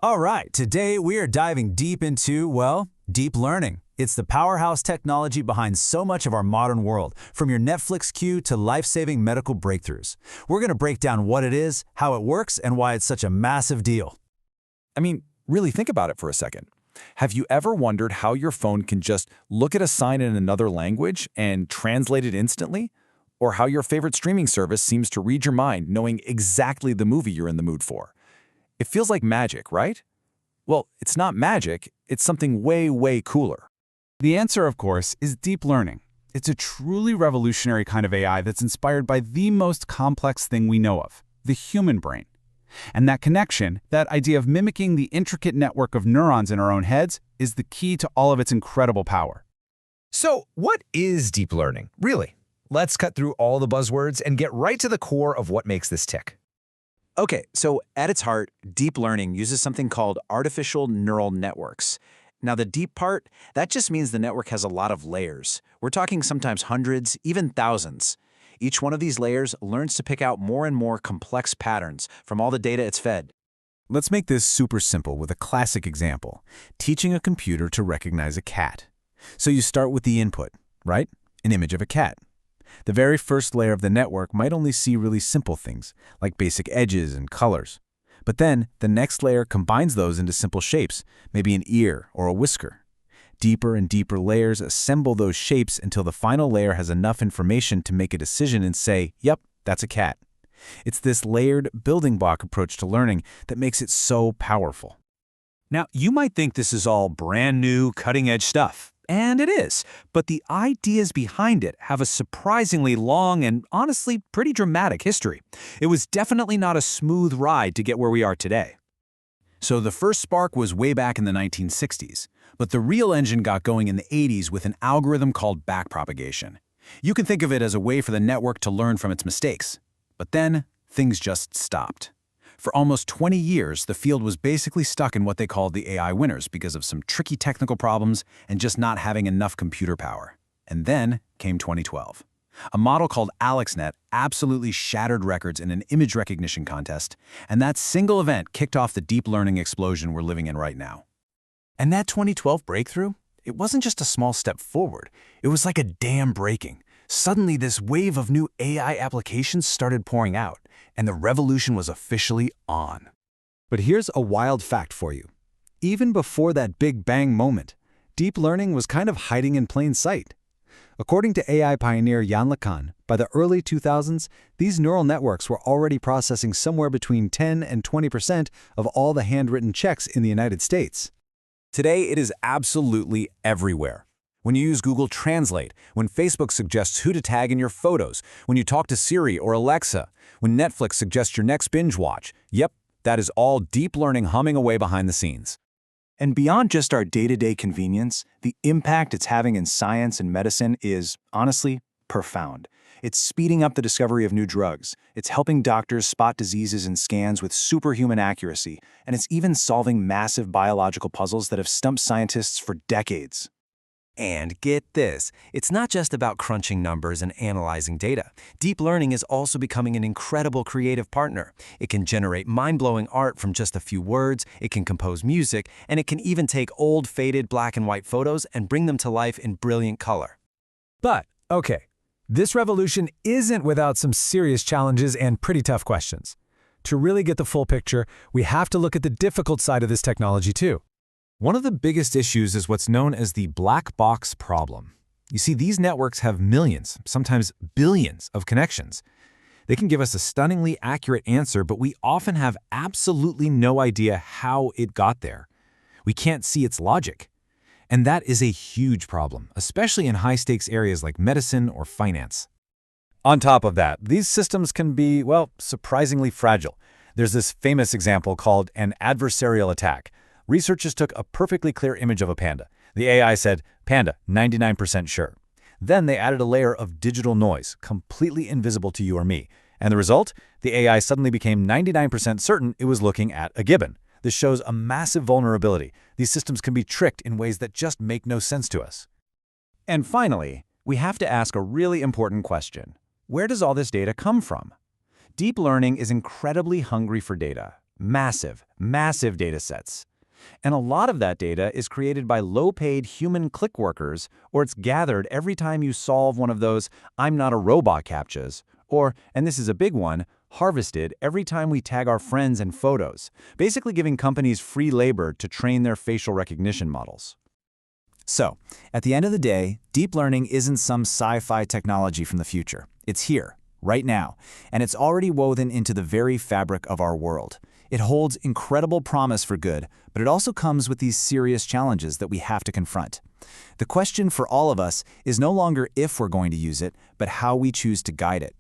All right, today we are diving deep into, well, deep learning. It's the powerhouse technology behind so much of our modern world, from your Netflix queue to life-saving medical breakthroughs. We're going to break down what it is, how it works, and why it's such a massive deal. I mean, really think about it for a second. Have you ever wondered how your phone can just look at a sign in another language and translate it instantly? Or how your favorite streaming service seems to read your mind, knowing exactly the movie you're in the mood for? It feels like magic, right? Well, it's not magic, it's something way, way cooler. The answer, of course, is deep learning. It's a truly revolutionary kind of AI that's inspired by the most complex thing we know of, the human brain. And that connection, that idea of mimicking the intricate network of neurons in our own heads, is the key to all of its incredible power. So, what is deep learning, really? Let's cut through all the buzzwords and get right to the core of what makes this tick. Okay, so at its heart, deep learning uses something called artificial neural networks. Now, the deep part, that just means the network has a lot of layers. We're talking sometimes hundreds, even thousands. Each one of these layers learns to pick out more and more complex patterns from all the data it's fed. Let's make this super simple with a classic example, teaching a computer to recognize a cat. So you start with the input, right? An image of a cat. The very first layer of the network might only see really simple things, like basic edges and colors. But then, the next layer combines those into simple shapes, maybe an ear or a whisker. Deeper and deeper layers assemble those shapes until the final layer has enough information to make a decision and say, yep, that's a cat. It's this layered building block approach to learning that makes it so powerful. Now, you might think this is all brand new, cutting-edge stuff. And it is, but the ideas behind it have a surprisingly long and honestly pretty dramatic history. It was definitely not a smooth ride to get where we are today. So the first spark was way back in the 1960s, but the real engine got going in the 80s with an algorithm called backpropagation. You can think of it as a way for the network to learn from its mistakes. But then, things just stopped. For almost 20 years, the field was basically stuck in what they called the AI winners because of some tricky technical problems and just not having enough computer power. And then came 2012. A model called AlexNet absolutely shattered records in an image recognition contest, and that single event kicked off the deep learning explosion we're living in right now. And that 2012 breakthrough, it wasn't just a small step forward. It was like a dam breaking. Suddenly, this wave of new AI applications started pouring out, and the revolution was officially on. But here's a wild fact for you. Even before that big bang moment, deep learning was kind of hiding in plain sight. According to AI pioneer Yann LeCun, by the early 2000s, these neural networks were already processing somewhere between 10 and 20% of all the handwritten checks in the United States. Today, it is absolutely everywhere. When you use Google Translate, when Facebook suggests who to tag in your photos, when you talk to Siri or Alexa, when Netflix suggests your next binge watch, yep, that is all deep learning humming away behind the scenes. And beyond just our day-to-day convenience, the impact it's having in science and medicine is, honestly, profound. It's speeding up the discovery of new drugs. It's helping doctors spot diseases in scans with superhuman accuracy, and it's even solving massive biological puzzles that have stumped scientists for decades. And get this, it's not just about crunching numbers and analyzing data. Deep learning is also becoming an incredible creative partner. It can generate mind-blowing art from just a few words, it can compose music, and it can even take old, faded black and white photos and bring them to life in brilliant color. But, okay, this revolution isn't without some serious challenges and pretty tough questions. To really get the full picture, we have to look at the difficult side of this technology too. One of the biggest issues is what's known as the black box problem. You see, these networks have millions, sometimes billions, of connections. They can give us a stunningly accurate answer, but we often have absolutely no idea how it got there. We can't see its logic. And that is a huge problem, especially in high-stakes areas like medicine or finance. On top of that, these systems can be, well, surprisingly fragile. There's this famous example called an adversarial attack. Researchers took a perfectly clear image of a panda. The AI said, "Panda, 99% sure." Then they added a layer of digital noise, completely invisible to you or me. And the result? The AI suddenly became 99% certain it was looking at a gibbon. This shows a massive vulnerability. These systems can be tricked in ways that just make no sense to us. And finally, we have to ask a really important question. Where does all this data come from? Deep learning is incredibly hungry for data. Massive, massive data sets. And a lot of that data is created by low-paid human click workers, or it's gathered every time you solve one of those "I'm not a robot" captchas, or, and this is a big one, harvested every time we tag our friends in photos, basically giving companies free labor to train their facial recognition models. So, at the end of the day, deep learning isn't some sci-fi technology from the future. It's here, right now, and it's already woven into the very fabric of our world. It holds incredible promise for good, but it also comes with these serious challenges that we have to confront. The question for all of us is no longer if we're going to use it, but how we choose to guide it.